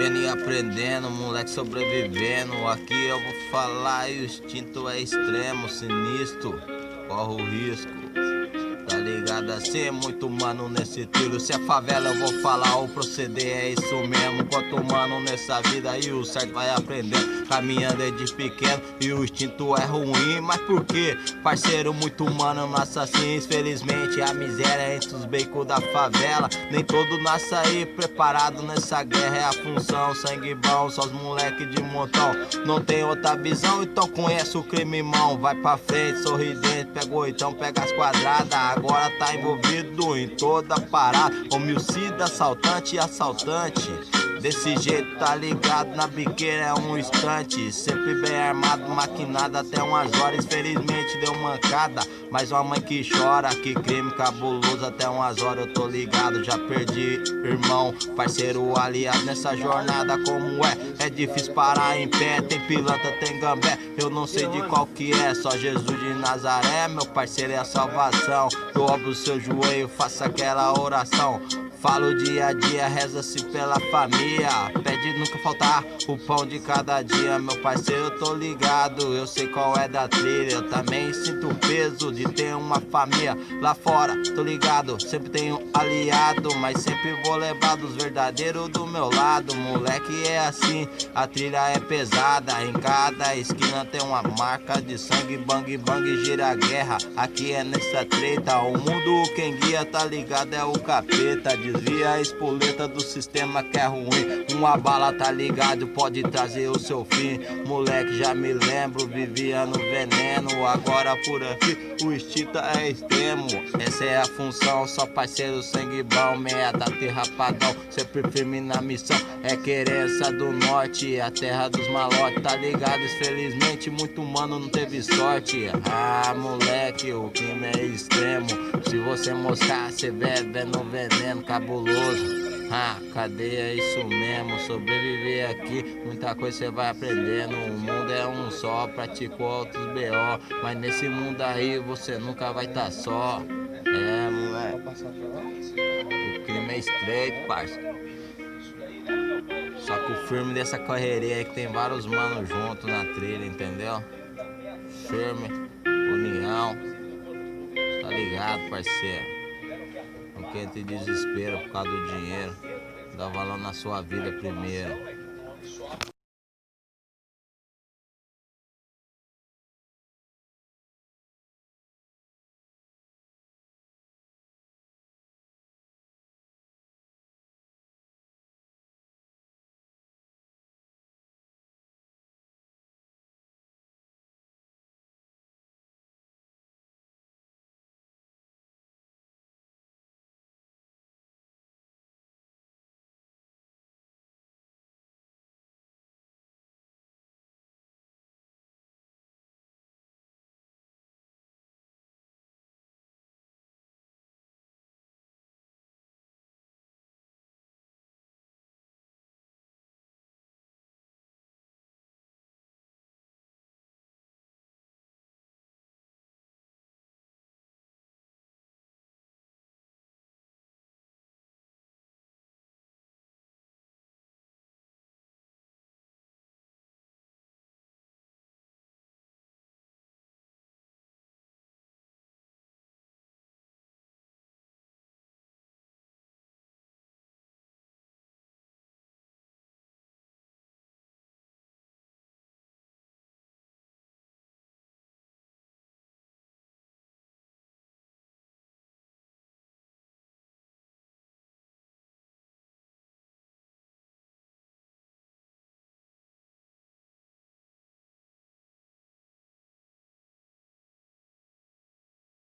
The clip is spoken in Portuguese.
Vivendo e aprendendo, moleque sobrevivendo. Aqui eu vou falar e o instinto é extremo, sinistro, corre o risco. Tá ligado assim, muito mano nesse tiro. Se é favela eu vou falar, o proceder é isso mesmo. Quanto mano nessa vida e o certo vai aprender. Caminhando desde pequeno e o instinto é ruim. Mas por quê? Parceiro, muito mano nasce assim. Infelizmente a miséria entre os becos da favela. Nem todo nasce aí preparado nessa guerra. É a função, sangue bom, só os moleque de montão. Não tem outra visão, então conhece o crime, irmão. Vai pra frente, sorridente, pega o oitão, pega as quadradas. Agora tá envolvido em toda parada. Homicida, assaltante e assaltante. Desse jeito tá ligado, na biqueira é um instante. Sempre bem armado, maquinado até umas horas. Infelizmente deu mancada, mas uma mãe que chora. Que crime cabuloso, até umas horas eu tô ligado. Já perdi irmão, parceiro, aliado nessa jornada. Como é difícil parar em pé. Tem pilantra, tem gambé, eu não sei de qual que é. Só Jesus de Nazaré, meu parceiro, é a salvação. Dobra o seu joelho, faça aquela oração. Falo dia a dia, reza-se pela família. Pede nunca faltar o pão de cada dia. Meu parceiro, eu tô ligado, eu sei qual é da trilha. Eu também sinto o peso de ter uma família lá fora, tô ligado, sempre tenho aliado. Mas sempre vou levar dos verdadeiros do meu lado. Moleque é assim, a trilha é pesada. Em cada esquina tem uma marca de sangue. Bang bang gira a guerra, aqui é nessa treta. O mundo quem guia tá ligado é o capeta. Desvia a espoleta do sistema que é ruim. Uma bala tá ligado, pode trazer o seu fim. Moleque, já me lembro, vivia no veneno. Agora por aqui o instinto é extremo. Essa é a função, só parceiro, sangue bom. Meia da terra padrão, sempre firme na missão. É querência do norte, a terra dos malotes. Tá ligado, infelizmente muito mano não teve sorte. Ah, moleque, o crime é extremo. Se você moscar, cê bebe no veneno cabuloso. Ah, cadeia é isso mesmo, sobreviver aqui, muita coisa você vai aprendendo. O mundo é um só, praticou outros B.O. Mas nesse mundo aí você nunca vai tá só. É, moleque, o crime é estreito, parça. Só que o firme dessa correria aí que tem vários manos juntos na trilha, entendeu? Firme, união, tá ligado, parceiro? Não quer ter desespero por causa do dinheiro. Dá valor na sua vida primeiro.